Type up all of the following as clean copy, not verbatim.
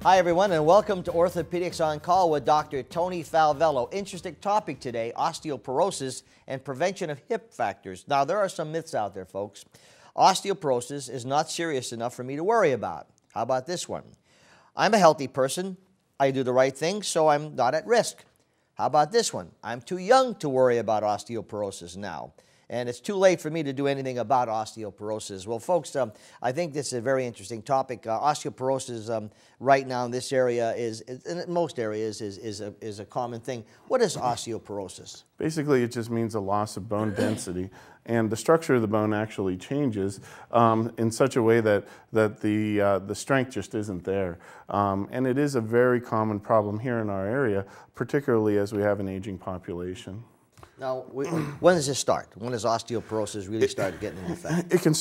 Hi everyone, and welcome to Orthopedics on Call with Dr. Tony Falvello. Interesting topic today, osteoporosis and prevention of hip fractures. Now, there are some myths out there, folks. Osteoporosis is not serious enough for me to worry about. How about this one? I'm a healthy person. I do the right thing, so I'm not at risk. How about this one? I'm too young to worry about osteoporosis now, and it's too late for me to do anything about osteoporosis. Well, folks, I think this is a very interesting topic. Osteoporosis right now in this area in most areas is a common thing. What is osteoporosis? Basically, it just means a loss of bone density, and the structure of the bone actually changes in such a way that the strength just isn't there. And it is a very common problem here in our area, particularly as we have an aging population. Now, when does this start? When does osteoporosis really start getting an effect? It can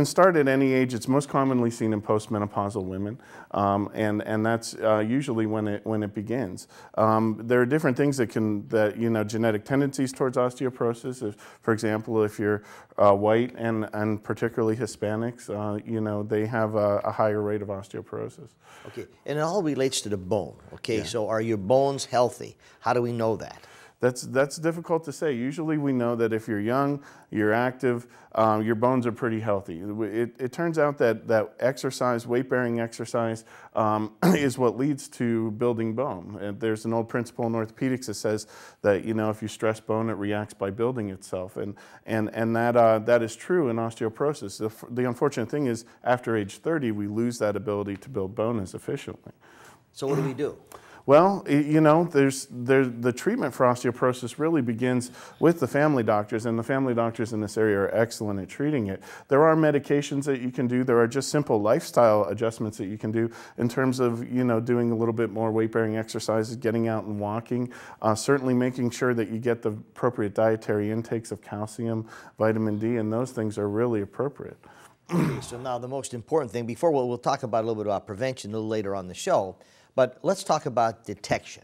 start at any age. It's most commonly seen in postmenopausal women, and that's usually when it begins. There are different things genetic tendencies towards osteoporosis. For example, if you're white and particularly Hispanics, they have a higher rate of osteoporosis. Okay, and it all relates to the bone. Okay, Yeah. So are your bones healthy? How do we know that? That's difficult to say. Usually we know that if you're young, you're active, your bones are pretty healthy. It turns out that exercise, weight-bearing exercise, is what leads to building bone. And there's an old principle in orthopedics that says that, if you stress bone, it reacts by building itself. And that is true in osteoporosis. The unfortunate thing is, after age 30, we lose that ability to build bone as efficiently. So what do we do? Well, the treatment for osteoporosis really begins with the family doctors, and the family doctors in this area are excellent at treating it. There are medications that you can do. There are just simple lifestyle adjustments that you can do in terms of, doing a little bit more weight-bearing exercises, getting out and walking, certainly making sure that you get the appropriate dietary intakes of calcium, vitamin D, and those things are really appropriate. Okay, so now the most important thing, before we'll talk about a little bit about prevention a little later on the show, but let's talk about detection.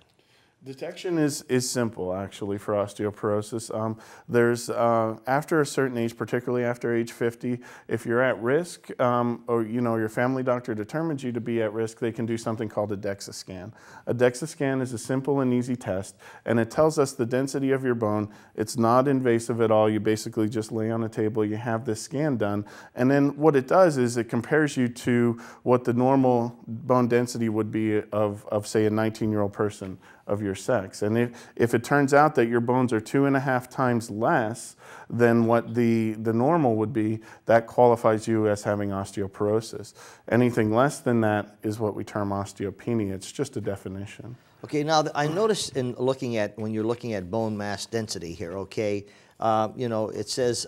Detection is simple, actually, for osteoporosis. There's after a certain age, particularly after age 50, if you're at risk, or your family doctor determines you to be at risk, they can do something called a DEXA scan. A DEXA scan is a simple and easy test, and it tells us the density of your bone. It's not invasive at all. You basically just lay on a table, you have this scan done, and then what it does is it compares you to what the normal bone density would be of say, a 19-year-old person of your sex. And if it turns out that your bones are 2.5 times less than what the normal would be, that qualifies you as having osteoporosis. Anything less than that is what we term osteopenia. It's just a definition. Okay, now I noticed when you're looking at bone mass density here, okay, it says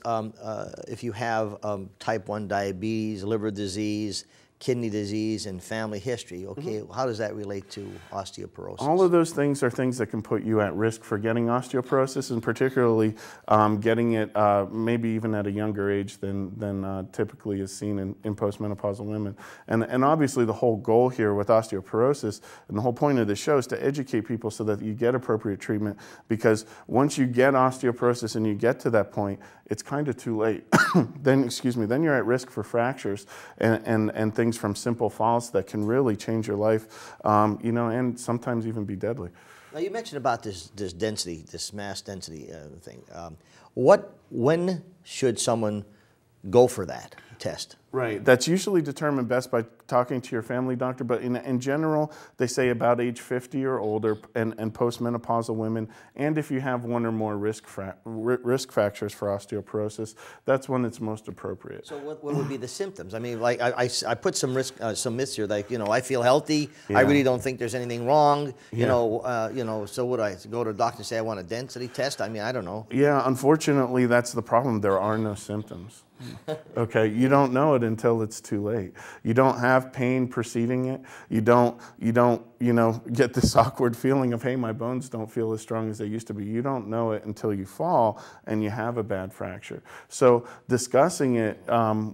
if you have type 1 diabetes, liver disease, kidney disease, and family history, okay? How does that relate to osteoporosis? All of those things are things that can put you at risk for getting osteoporosis, and particularly getting it maybe even at a younger age than typically is seen in postmenopausal women. And obviously the whole goal here with osteoporosis, and the whole point of the show, is to educate people so that you get appropriate treatment, because once you get osteoporosis and you get to that point, it's kind of too late. Then you're at risk for fractures and things from simple falls that can really change your life, and sometimes even be deadly. Now you mentioned about this density, this mass density thing. When should someone go for that test? Right. That's usually determined best by talking to your family doctor, but in general, they say about age 50 or older, and postmenopausal women, and if you have one or more risk factors for osteoporosis, that's when it's most appropriate. So what would be the symptoms? I mean, like I put some myths here, like, I feel healthy, Yeah. I really don't think there's anything wrong, Yeah. So would I go to a doctor and say I want a density test? I mean, I don't know. Yeah, unfortunately, that's the problem. There are no symptoms. Okay, you don't know it until it's too late. You don't have pain preceding it. You don't you know, get this awkward feeling of, hey, my bones don't feel as strong as they used to be. You don't know it until you fall and you have a bad fracture. So discussing it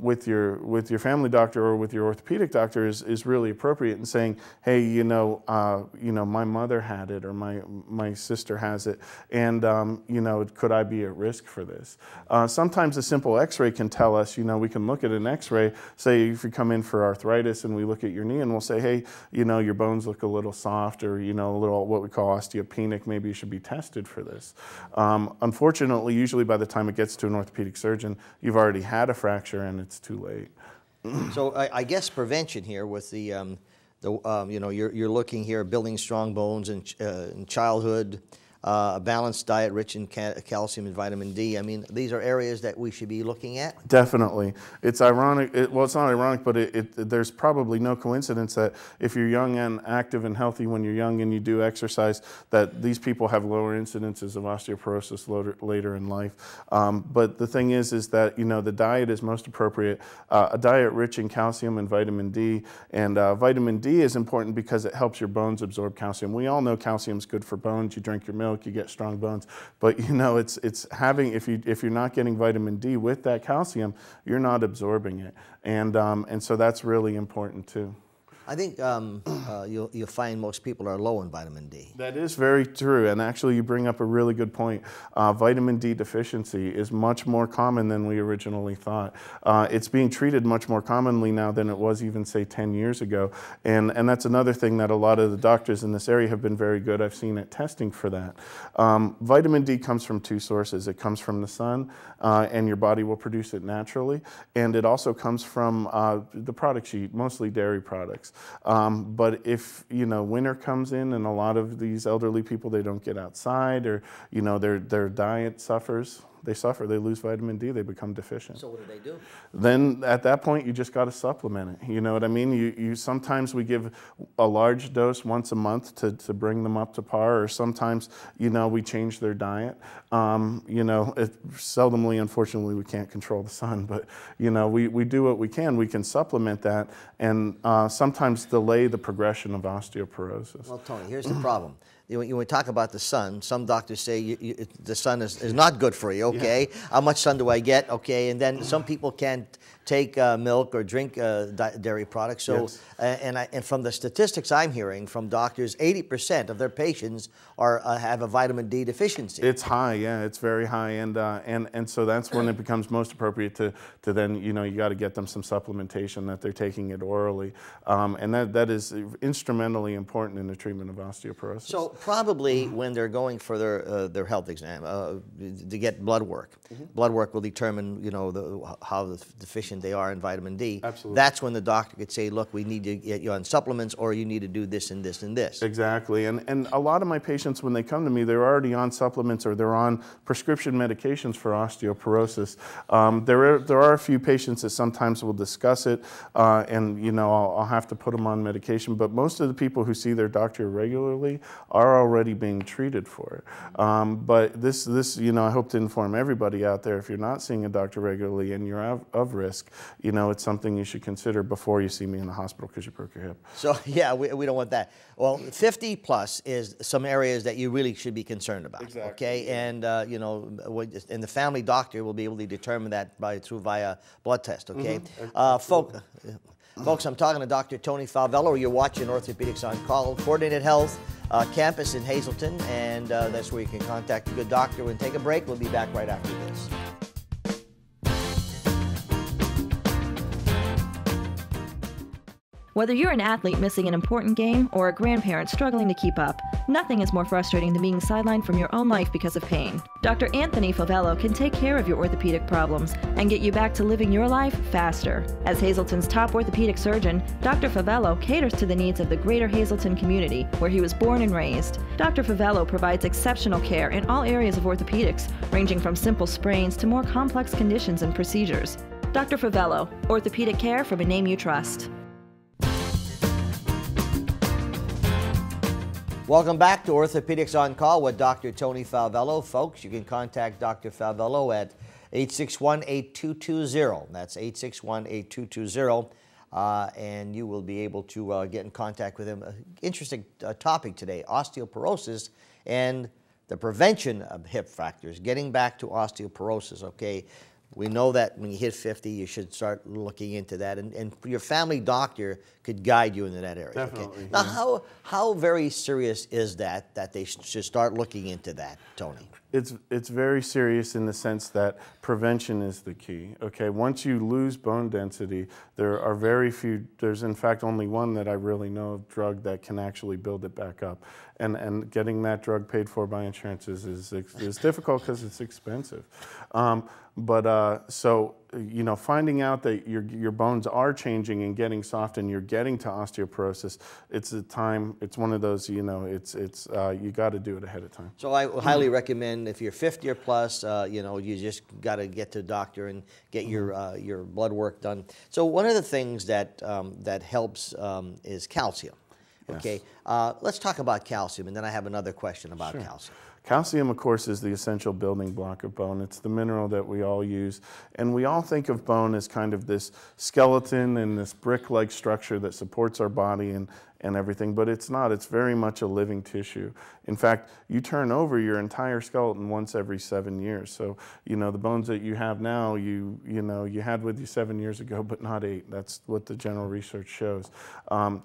with your family doctor or with your orthopedic doctor is really appropriate, and saying, hey, you know, my mother had it, or my sister has it, and you know, could I be at risk for this? Sometimes a simple X-ray can tell us. You know, we can look at an X-ray, say if you come in for arthritis, and we look at your knee, and we'll say, hey, you know, your bones look a little soft, or, you know, a little what we call osteopenic. Maybe you should be tested for this. Unfortunately, usually by the time it gets to an orthopedic surgeon, you've already had a fracture and it's too late. So I guess prevention here with the you know, you're looking here at building strong bones in childhood, a balanced diet rich in calcium and vitamin D. I mean, these are areas that we should be looking at. Definitely. It's ironic. Well, it's not ironic, but there's probably no coincidence that if you're young and active and healthy when you're young and you do exercise, that these people have lower incidences of osteoporosis later in life. But the thing is that, you know, the diet is most appropriate. A diet rich in calcium and vitamin D. And vitamin D is important because it helps your bones absorb calcium. We all know calcium is good for bones. You drink your milk, you get strong bones. But you know, it's having, if you're not getting vitamin D with that calcium, you're not absorbing it, and so that's really important too. I think you'll find most people are low in vitamin D. That is very true, and actually you bring up a really good point. Vitamin D deficiency is much more common than we originally thought. It's being treated much more commonly now than it was even, say, 10 years ago, and that's another thing that a lot of the doctors in this area have been very good, I've seen, at testing for that. Vitamin D comes from two sources. It comes from the sun, and your body will produce it naturally, and it also comes from the products you eat, mostly dairy products. But if, you know, winter comes in and a lot of these elderly people, they don't get outside, or, you know, their diet suffers, they lose vitamin D, they become deficient. So what do they do? Then at that point, you just got to supplement it. You know what I mean? You sometimes we give a large dose once a month to bring them up to par, or sometimes, you know, we change their diet. You know, seldomly, unfortunately, we can't control the sun, but, you know, we do what we can. We can supplement that and sometimes delay the progression of osteoporosis. Well, Tony, here's the problem. When we talk about the sun, some doctors say the sun is not good for you, okay? Yeah. How much sun do I get, okay? And then some people can't take milk or drink dairy products. So, yes. And from the statistics I'm hearing from doctors, 80% of their patients have a vitamin D deficiency. It's high, yeah, it's very high, and so that's when it becomes most appropriate to then, you know, you got to get them some supplementation, that they're taking it orally, and that is instrumentally important in the treatment of osteoporosis. So probably when they're going for their health exam to get blood work, blood work will determine, you know, how deficient they are in vitamin D. Absolutely. That's when the doctor could say, look, we need to get you on supplements, or you need to do this and this and this. Exactly, and a lot of my patients, when they come to me, they're already on supplements or they're on prescription medications for osteoporosis. There are a few patients that sometimes will discuss it, and, you know, I'll have to put them on medication, but most of the people who see their doctor regularly are already being treated for it. But this, you know, I hope to inform everybody out there, if you're not seeing a doctor regularly and you're of risk, you know, it's something you should consider before you see me in the hospital because you broke your hip. So, yeah, we don't want that. Well, 50 plus is some areas that you really should be concerned about. Exactly. Okay, and, you know, and the family doctor will be able to determine that via blood test, okay? Folks, I'm talking to Dr. Tony Falvello. You're watching Orthopedics on Call, Coordinated Health campus in Hazleton, and that's where you can contact a good doctor. We'll take a break. We'll be back right after this. Whether you're an athlete missing an important game or a grandparent struggling to keep up, nothing is more frustrating than being sidelined from your own life because of pain. Dr. Anthony Falvello can take care of your orthopedic problems and get you back to living your life faster. As Hazleton's top orthopedic surgeon, Dr. Falvello caters to the needs of the greater Hazleton community, where he was born and raised. Dr. Falvello provides exceptional care in all areas of orthopedics, ranging from simple sprains to more complex conditions and procedures. Dr. Falvello, orthopedic care from a name you trust. Welcome back to Orthopedics on Call with Dr. Tony Falvello. Folks, you can contact Dr. Falvello at 861-8220. That's 861-8220. and you will be able to get in contact with him. Interesting topic today, osteoporosis and the prevention of hip fractures, getting back to osteoporosis, okay? We know that when you hit 50, you should start looking into that, and your family doctor could guide you into that area. Definitely. Okay? Now, how very serious is that they should start looking into that, Tony? It's very serious in the sense that prevention is the key. Okay, once you lose bone density, there are very few. There's in fact only one that I really know of drug that can actually build it back up, and getting that drug paid for by insurance is difficult because it's expensive. So you know, finding out that your bones are changing and getting soft and you're getting to osteoporosis, it's a time. It's one of those, you know, you got to do it ahead of time. So I highly recommend if you're 50 or plus, you know, you just got to get to the doctor and get your blood work done. So one of the things that that helps is calcium. Okay, yes. Let's talk about calcium, and then I have another question about calcium. Calcium, of course, is the essential building block of bone. It's the mineral that we all use. And we all think of bone as kind of this skeleton and this brick-like structure that supports our body and everything, but it's not. It's very much a living tissue. In fact, you turn over your entire skeleton once every 7 years. So, you know, the bones that you have now, you had with you 7 years ago, but not 8. That's what the general research shows.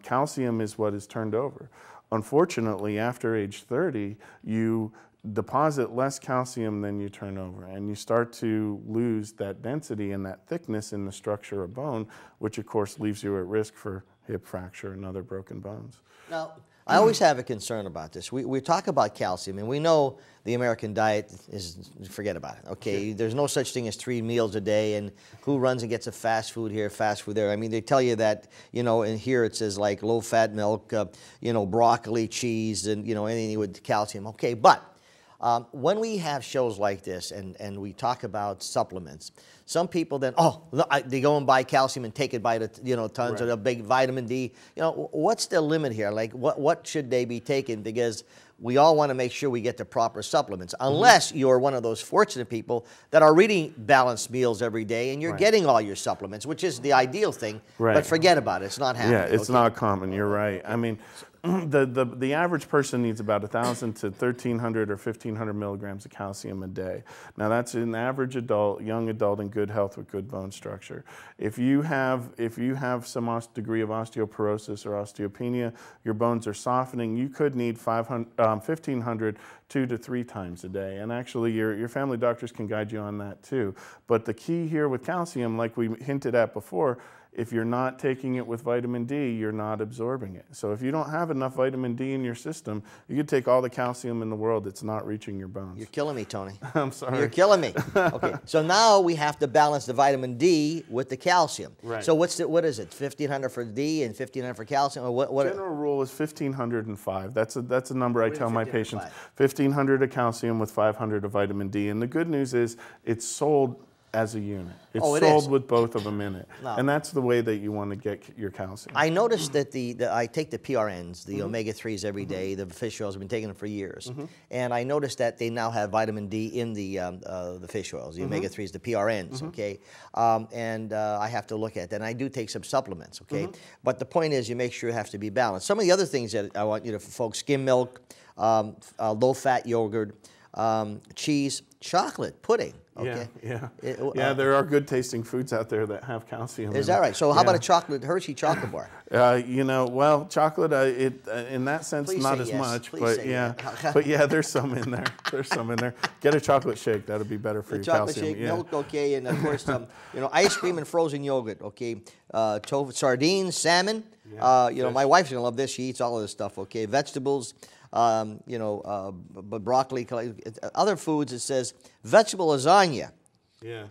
Calcium is what is turned over. Unfortunately, after age 30, you deposit less calcium than you turn over, and you start to lose that density and that thickness in the structure of bone, which of course leaves you at risk for hip fracture and other broken bones. Now, I always have a concern about this. We talk about calcium, and we know the American diet is, forget about it, okay? Yeah. There's no such thing as 3 meals a day, and who runs and gets a fast food here, fast food there? I mean, they tell you that, you know, and here it says like low-fat milk, you know, broccoli, cheese, and, you know, anything with calcium. Okay, but when we have shows like this and we talk about supplements, some people then, they go and buy calcium and take it by the, you know, tons of the big vitamin D. You know, what's the limit here? Like, what should they be taking? Because we all want to make sure we get the proper supplements, unless you're one of those fortunate people that are eating balanced meals every day and you're getting all your supplements, which is the ideal thing, but forget about it. It's not happening. Yeah, it's not common. You're right. I mean, the average person needs about 1,000 to 1,300 or 1,500 milligrams of calcium a day. Now that's an average adult, young adult in good health with good bone structure. If you have some degree of osteoporosis or osteopenia, your bones are softening, you could need 1,500 2 to 3 times a day. And actually your family doctors can guide you on that too. But the key here with calcium, like we hinted at before, if you're not taking it with vitamin D, you're not absorbing it. So if you don't have enough vitamin D in your system, you could take all the calcium in the world, it's not reaching your bones. You're killing me, Tony. I'm sorry. You're killing me. Okay, so now we have to balance the vitamin D with the calcium. Right. So what is it, 1,500 for D and 1,500 for calcium? Or what? General rule is 1,505. That's a number I tell my patients. 1,500 of calcium with 500 of vitamin D. And the good news is it's sold as a unit. It's sold with both of them in it. No. And that's the way that you want to get your calcium. I noticed that I take the PRNs, the omega-3s every day, the fish oils, I've been taking them for years. And I noticed that they now have vitamin D in the fish oils, the omega-3s, the PRNs, okay? And I have to look at that. And I do take some supplements, okay? But the point is you make sure it has to be balanced. Some of the other things that I want you to, folks, skim milk, low-fat yogurt, cheese, chocolate, pudding. Okay. Yeah, there are good tasting foods out there that have calcium. Is that right? So how about a Hershey chocolate bar? You know, well, chocolate, in that sense, not as much, but yeah, but yeah, there's some in there. There's some in there. Get a chocolate shake. That'll be better for your chocolate calcium. Shake, milk, okay, and of course, you know, ice cream and frozen yogurt, okay, tofu, sardines, salmon. You know, my wife's gonna love this. She eats all of this stuff, okay. Vegetables. You know, broccoli, other foods, it says vegetable lasagna,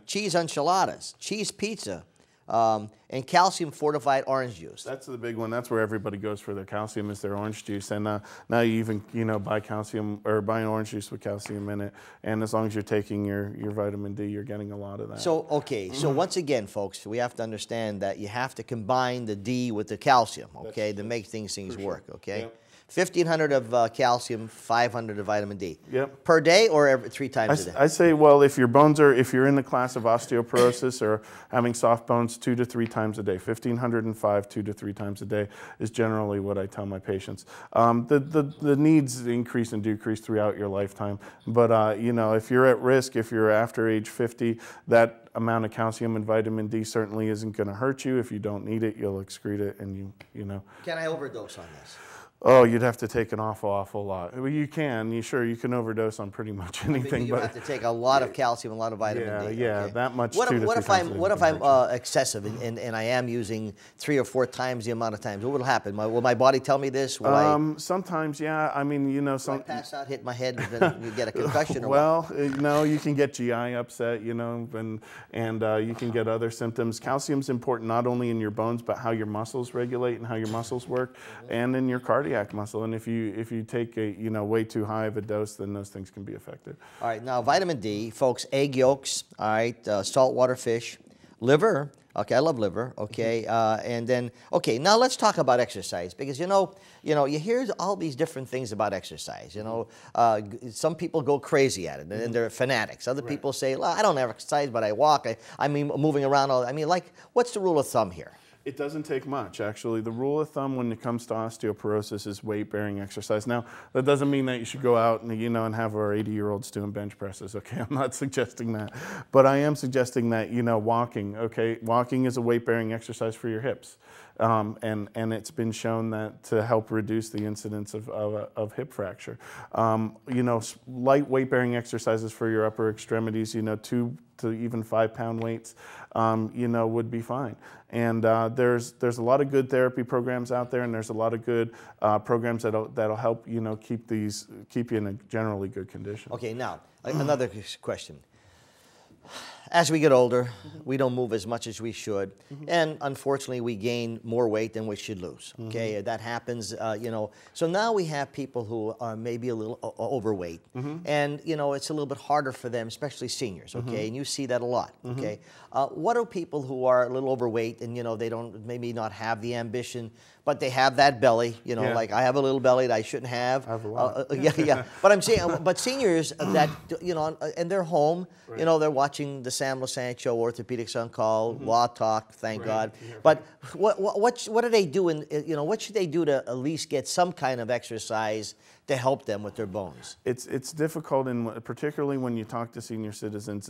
cheese enchiladas, cheese pizza, and calcium fortified orange juice. That's the big one. That's where everybody goes for their calcium, is their orange juice. And now you even, you know, buy calcium or buy an orange juice with calcium in it. And as long as you're taking your vitamin D, you're getting a lot of that. So, okay, so once again, folks, we have to understand that you have to combine the D with the calcium, okay, to make things work, okay? Yep. 1,500 of calcium, 500 of vitamin D. Yep. Per day or every 3 times a day? I say, well, if your bones are, if you're in the class of osteoporosis or having soft bones, 2 to 3 times a day. 1,505, 2 to 3 times a day is generally what I tell my patients. The needs increase and decrease throughout your lifetime, but you know, if you're at risk, if you're after age 50, that amount of calcium and vitamin D certainly isn't going to hurt you. If you don't need it, you'll excrete it, and you know. Can I overdose on this? Oh, you'd have to take an awful lot. Well, you can. You can overdose on pretty much anything. You have to take a lot of calcium, a lot of vitamin D. Yeah, okay. that much. What if I'm excessive and I am using 3 or 4 times the amount of times? What will happen? Will my body tell me this? Sometimes, yeah. I mean, you know, will I pass out, hit my head, and then you get a concussion? Or well, no, you can get GI upset, you know, and you can get other symptoms. Calcium's important not only in your bones, but how your muscles regulate and how your muscles work, and in your cardiac muscle. And if you take a way too high of a dose, then those things can be affected. All right, now vitamin D, folks, egg yolks, all right, saltwater fish, liver. Okay, I love liver. Okay, and then now let's talk about exercise, because you hear all these different things about exercise. You know, some people go crazy at it and they're fanatics. Other people say, well, I don't have exercise, but I walk. I mean, moving around. Like, what's the rule of thumb here? It doesn't take much, actually. The rule of thumb when it comes to osteoporosis is weight-bearing exercise. Now, that doesn't mean that you should go out and, and have our 80-year-olds doing bench presses, okay? I'm not suggesting that. But I am suggesting that, walking, okay? Walking is a weight-bearing exercise for your hips. And it's been shown that to help reduce the incidence of hip fracture. Light weight-bearing exercises for your upper extremities, 2 to even 5-pound weights, would be fine. And there's a lot of good therapy programs out there, and there's a lot of good programs that'll help keep you in a generally good condition. Okay, now another question. As we get older, we don't move as much as we should, and unfortunately, we gain more weight than we should lose. Okay, that happens. So now we have people who are maybe a little overweight, and it's a little bit harder for them, especially seniors. Okay, and you see that a lot. Okay, what do people who are a little overweight and they don't maybe not have the ambition, but they have that belly? Like I have a little belly that I shouldn't have. I have a lot. Yeah. But I'm saying, but seniors that and they're home. Right. They're watching the Sam Lesante Show, Orthopedics on Call, Law Talk, thank God. But what do they do? What should they do to at least get some kind of exercise to help them with their bones? It's difficult, particularly when you talk to senior citizens.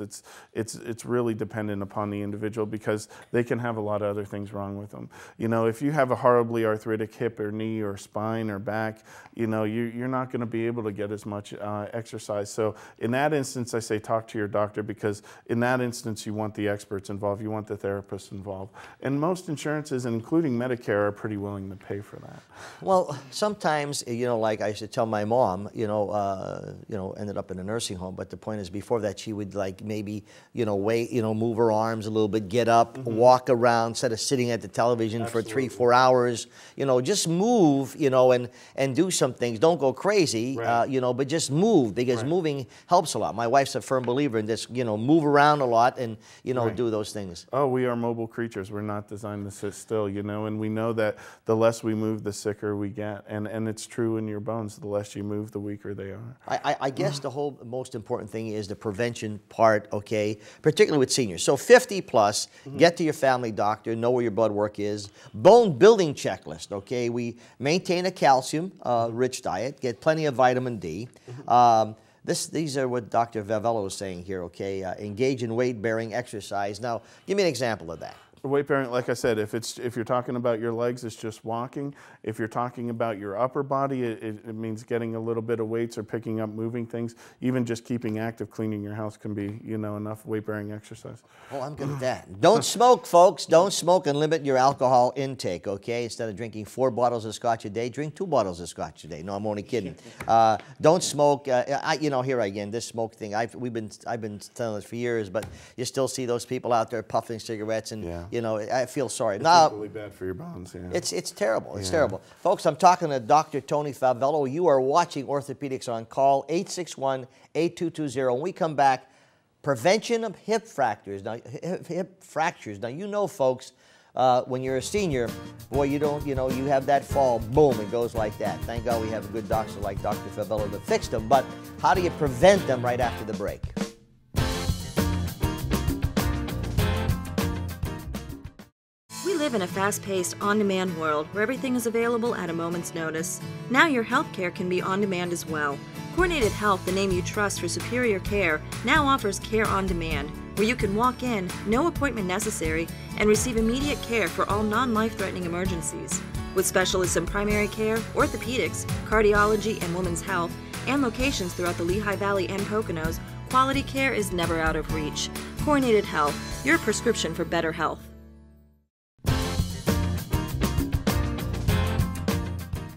It's really dependent upon the individual, because they can have a lot of other things wrong with them. If you have a horribly arthritic hip or knee or spine or back, you're not going to be able to get as much exercise. So in that instance, I say talk to your doctor, because in that instance you want the experts involved, you want the therapists involved, and most insurances, including Medicare, are pretty willing to pay for that. Well, sometimes like I used to tell my mom, ended up in a nursing home, but the point is, before that, she would maybe move her arms a little bit, get up, walk around instead of sitting at the television for 3-4 hours. Just move, and do some things. Don't go crazy, right. But just move, because moving helps a lot. My wife's a firm believer in this, move around a lot and right. do those things. Oh, we are mobile creatures. We're not designed to sit still, and we know that the less we move, the sicker we get, and it's true in your bones. The less you move, the weaker they are. I guess the whole most important thing is the prevention part, okay, particularly with seniors. So 50 plus, get to your family doctor, know where your blood work is. Bone building checklist, okay. We maintain a calcium rich diet, get plenty of vitamin D. These are what Dr. Falvello is saying here, okay. Engage in weight-bearing exercise. Now, give me an example of that. Weight bearing, like I said, if you're talking about your legs, it's just walking. If you're talking about your upper body, it means getting a little bit of weights or picking up moving things. Even just keeping active, cleaning your house can be, enough weight bearing exercise. Oh, I'm good at that. Don't smoke, folks. Don't smoke, and limit your alcohol intake, okay? Instead of drinking 4 bottles of scotch a day, drink 2 bottles of scotch a day. No, I'm only kidding. Don't smoke. Here again, this smoke thing. I've been telling this for years, but you still see those people out there puffing cigarettes and. Yeah. I feel sorry. It's really bad for your bones. Yeah. It's terrible. It's terrible. Folks, I'm talking to Dr. Tony Falvello. You are watching Orthopedics on Call, 861-8220. When we come back, prevention of hip fractures. Now, hip fractures. Now, folks, when you're a senior, boy, you don't, you have that fall, boom, it goes like that. Thank God we have a good doctor like Dr. Falvello to fix them. But how do you prevent them right after the break? We live in a fast-paced, on-demand world where everything is available at a moment's notice. Now your healthcare can be on demand as well. Coordinated Health, the name you trust for superior care, now offers care on demand, where you can walk in, no appointment necessary, and receive immediate care for all non-life-threatening emergencies. With specialists in primary care, orthopedics, cardiology, and women's health, and locations throughout the Lehigh Valley and Poconos, quality care is never out of reach. Coordinated Health, your prescription for better health.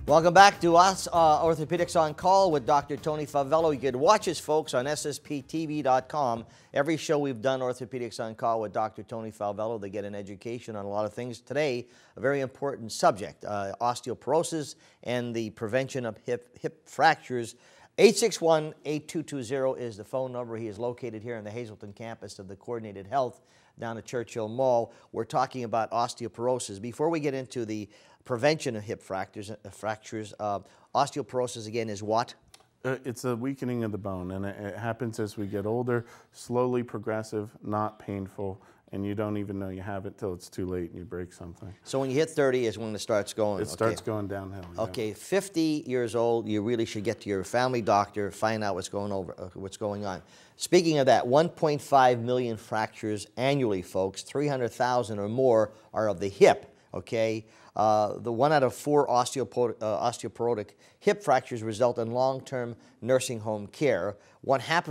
Welcome back to us, Orthopedics on Call with Dr. Tony Falvello. You can watch us, folks, on ssptv.com. Every show we've done, Orthopedics on Call with Dr. Tony Falvello, they get an education on a lot of things. Today, a very important subject, osteoporosis and the prevention of hip fractures. 861-8220 is the phone number. He is located here on the Hazleton campus of the Coordinated Health down at Churchill Mall. We're talking about osteoporosis. Before we get into the prevention of hip fractures, osteoporosis again is what? It's a weakening of the bone, and it happens as we get older, slowly progressive, not painful, and you don't even know you have it till it's too late and you break something. So when you hit 30 is when it starts going? It starts going downhill. Yeah. Okay, 50 years old, you really should get to your family doctor, find out what's going on. Speaking of that, 1.5 million fractures annually, folks. 300,000 or more are of the hip, okay? The 1 out of 4 osteoporotic hip fractures result in long-term nursing home care. One half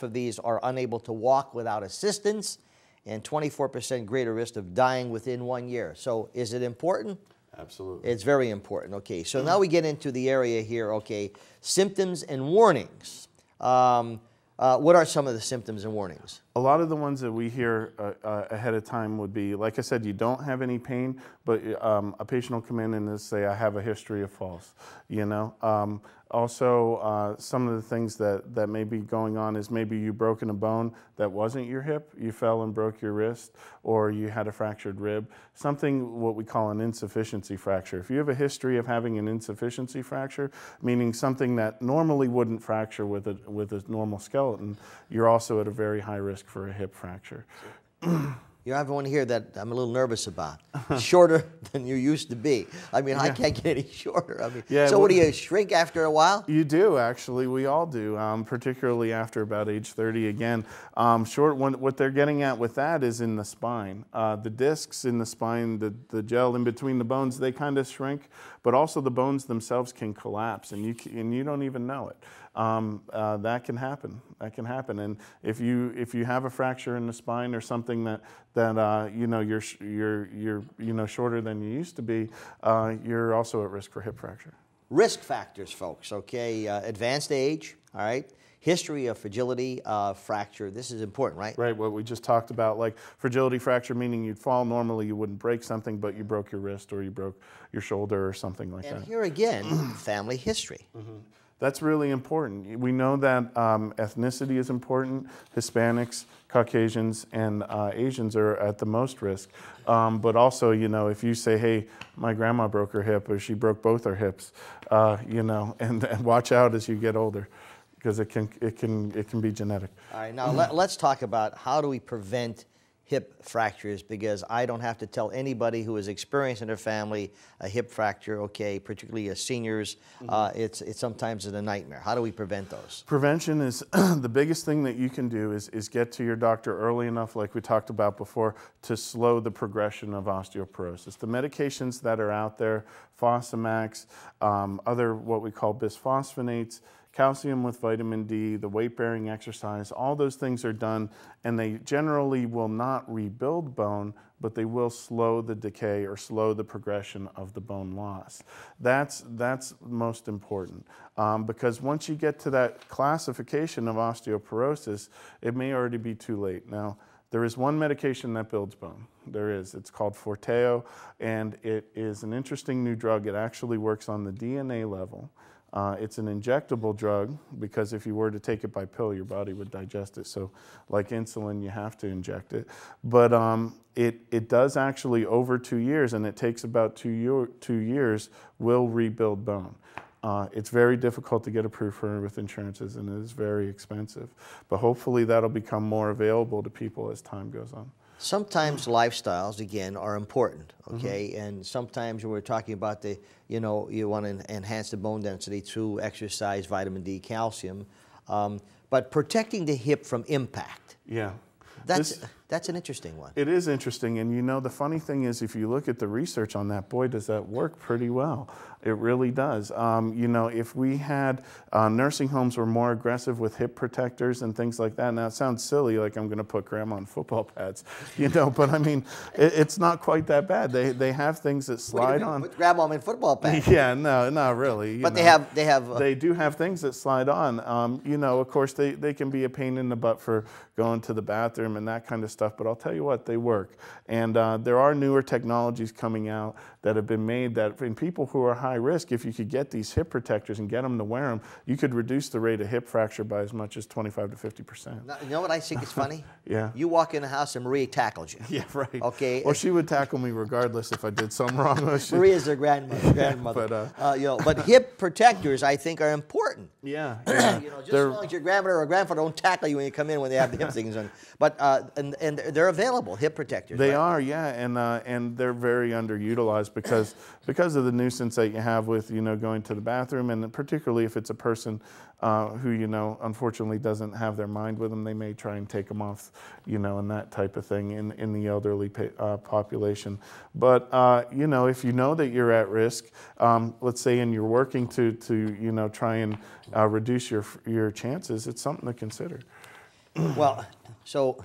of these are unable to walk without assistance, and 24% greater risk of dying within 1 year. So is it important? Absolutely. It's very important. Okay, so now we get into the area here, okay, symptoms and warnings. What are some of the symptoms and warnings? A lot of the ones that we hear ahead of time would be, like I said, you don't have any pain, but a patient will come in and say, I have a history of falls, Also, some of the things that may be going on is maybe you've broken a bone that wasn't your hip, you fell and broke your wrist, or you had a fractured rib, something what we call an insufficiency fracture. If you have a history of having an insufficiency fracture, meaning something that normally wouldn't fracture with a normal skeleton, you're also at a very high risk for a hip fracture. You have one here that I'm a little nervous about. Shorter than you used to be. I mean, I can't get any shorter. I mean, so what do you shrink after a while? You do, actually. We all do, particularly after about age 30 again. What they're getting at with that is in the spine. The discs in the spine, the gel in between the bones, they kind of shrink, but also the bones themselves can collapse, and you don't even know it. That can happen. That can happen. And if you have a fracture in the spine or something that you're shorter than you used to be, you're also at risk for hip fracture. Risk factors, folks. Okay, advanced age. All right. History of fragility, fracture. This is important, right? Right, what we just talked about, like fragility fracture, meaning you'd fall. Normally you wouldn't break something, but you broke your wrist or you broke your shoulder or something like that. And here again, family history. Mm-hmm. That's really important. We know that ethnicity is important. Hispanics, Caucasians, and Asians are at the most risk. But also, if you say, hey, my grandma broke her hip or she broke both her hips, and watch out as you get older, because it can be genetic. All right, now let's talk about how do we prevent hip fractures, because I don't have to tell anybody who is experienced in their family a hip fracture, okay, particularly as seniors, it's sometimes a nightmare. How do we prevent those? Prevention is the biggest thing that you can do is get to your doctor early enough, like we talked about before, to slow the progression of osteoporosis. The medications that are out there, Fosamax, other what we call bisphosphonates, calcium with vitamin D, the weight-bearing exercise, all those things are done, and they generally will not rebuild bone, but they will slow the decay or slow the progression of the bone loss. That's most important, because once you get to that classification of osteoporosis, it may already be too late. Now, there is one medication that builds bone. There is. It's called Forteo, and it is an interesting new drug. It actually works on the DNA level. It's an injectable drug because if you were to take it by pill, your body would digest it. So like insulin, you have to inject it. But it does actually, over 2 years, and it takes about 2 years, will rebuild bone. It's very difficult to get approved for with insurances, and it is very expensive. But hopefully that'll become more available to people as time goes on. Sometimes lifestyles, again, are important, okay? And sometimes we're talking about you want to enhance the bone density through exercise, vitamin D, calcium, but protecting the hip from impact. Yeah. That's an interesting one. It is interesting, and the funny thing is, if you look at the research on that, boy, does that work pretty well. It really does. If we had nursing homes were more aggressive with hip protectors and things like that, now it sounds silly, like I'm going to put grandma on football pads, but I mean, it's not quite that bad. They have things that slide on. Put grandma in football pads. Yeah, no, not really. But they do have things that slide on. Of course, they can be a pain in the butt for going to the bathroom and that kind of stuff. But I'll tell you what, they work. And there are newer technologies coming out that have been made that in people who are high risk, if you could get these hip protectors and get them to wear them, you could reduce the rate of hip fracture by as much as 25 to 50%. Now, you know what I think is funny? Yeah. You walk in the house and Maria tackled you. Yeah, right. Okay. Well, she would tackle me regardless if I did something wrong. Maria's their grandmother. But hip protectors, I think, are important. Yeah. Just as long as your grandmother or grandfather don't tackle you when you come in when they have the hip things on. But and they're available, hip protectors. They right? are, yeah, and they're very underutilized because of the nuisance that you have with going to the bathroom, and particularly if it's a person who unfortunately doesn't have their mind with them, they may try and take them off, and that type of thing in the elderly population. But if you know that you're at risk, let's say, and you're working to try and reduce your chances, it's something to consider. Well, so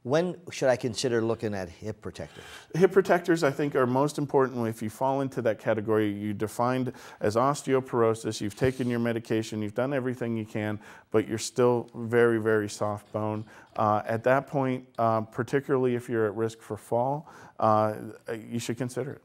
when should I consider looking at hip protectors? Hip protectors, I think, are most important if you fall into that category. You defined as osteoporosis, you've taken your medication, you've done everything you can, but you're still very, very soft bone. At that point, particularly if you're at risk for fall, you should consider it.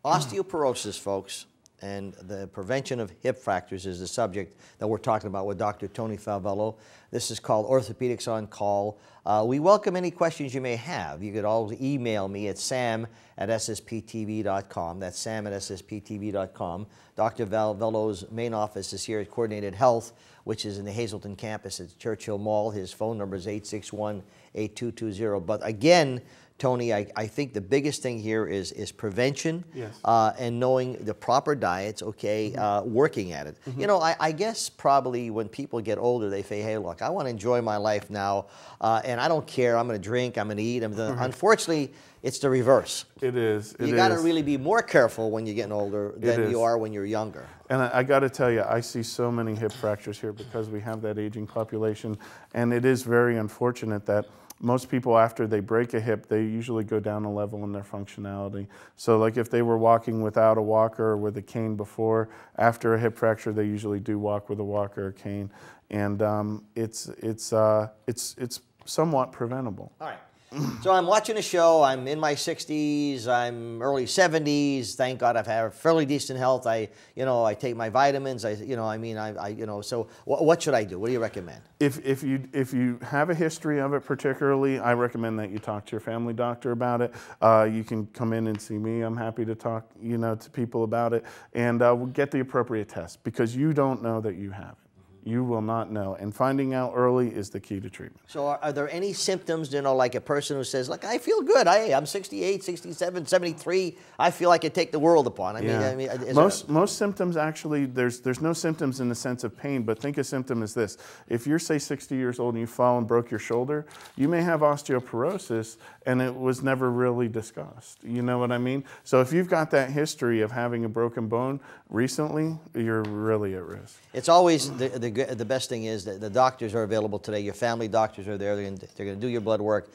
Osteoporosis, folks, and the prevention of hip fractures is the subject that we're talking about with Dr. Tony Falvello. This is called Orthopedics on Call. We welcome any questions you may have. You could always email me at sam@ssptv.com. That's sam@ssptv.com. Dr. Falvello's main office is here at Coordinated Health, which is in the Hazleton campus at Churchill Mall. His phone number is 861-8220. But again, Tony, I think the biggest thing here is prevention. Yes. And knowing the proper diets, okay, working at it. I guess probably when people get older, they say, hey, look, I want to enjoy my life now, and I don't care. I'm going to drink, I'm going to eat. Unfortunately, it's the reverse. It is. You got to really be more careful when you're getting older than you are when you're younger. And I got to tell you, I see so many hip fractures here because we have that aging population, and it is very unfortunate that most people, after they break a hip, they usually go down a level in their functionality. So like if they were walking without a walker or with a cane before, after a hip fracture, they usually do walk with a walker or cane. And it's somewhat preventable. All right. So I'm watching a show. I'm in my 60s. I'm early 70s. Thank God I've had fairly decent health. I take my vitamins. So what should I do? What do you recommend? If you have a history of it, particularly, I recommend that you talk to your family doctor about it. You can come in and see me. I'm happy to talk, to people about it, and we'll get the appropriate test because you don't know that you have it. You will not know, and finding out early is the key to treatment. So are there any symptoms, like a person who says, look, I feel good. I'm 68, 67, 73. I feel I could take the world upon. Most symptoms, actually, there's no symptoms in the sense of pain, but think a symptom is this. If you're, say, 60 years old and you fall and broke your shoulder, you may have osteoporosis, and it was never really discussed. You know what I mean? So if you've got that history of having a broken bone recently, you're really at risk. It's always the best thing is that the doctors are available today. Your family doctors are there. They're going to do your blood work.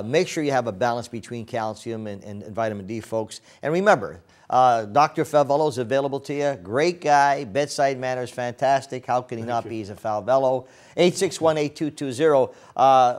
Make sure you have a balance between calcium and vitamin D, folks. And remember, Dr. Falvello is available to you. Great guy. Bedside manner is fantastic. How can he not be? He's a Falvello. 861-8220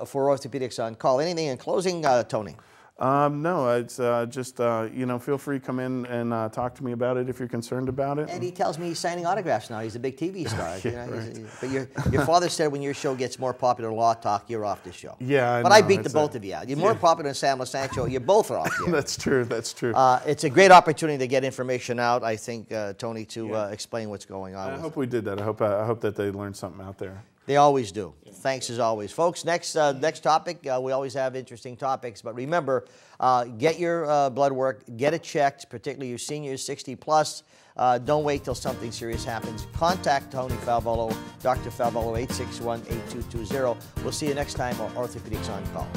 for Orthopedics on Call. Anything in closing, Tony? No, it's just, you know, feel free to come in and talk to me about it if you're concerned about it. And he tells me he's signing autographs now. He's a big TV star. Yeah, you know, right. But your father said when your show gets more popular, Law Talk, you're off the show. Yeah, But I beat the both of you. You're more popular than Sam Lesante Sr. You both are off the air. That's true, that's true. It's a great opportunity to get information out, I think, Tony, to explain what's going on. I hope we did that. I hope that they learned something out there. They always do. Thanks as always. Folks, next topic, we always have interesting topics, but remember, get your blood work, get it checked, particularly your seniors, 60 plus. Don't wait till something serious happens. Contact Tony Falvello, Dr. Falvello, 861-8220. We'll see you next time on Orthopedics on Call.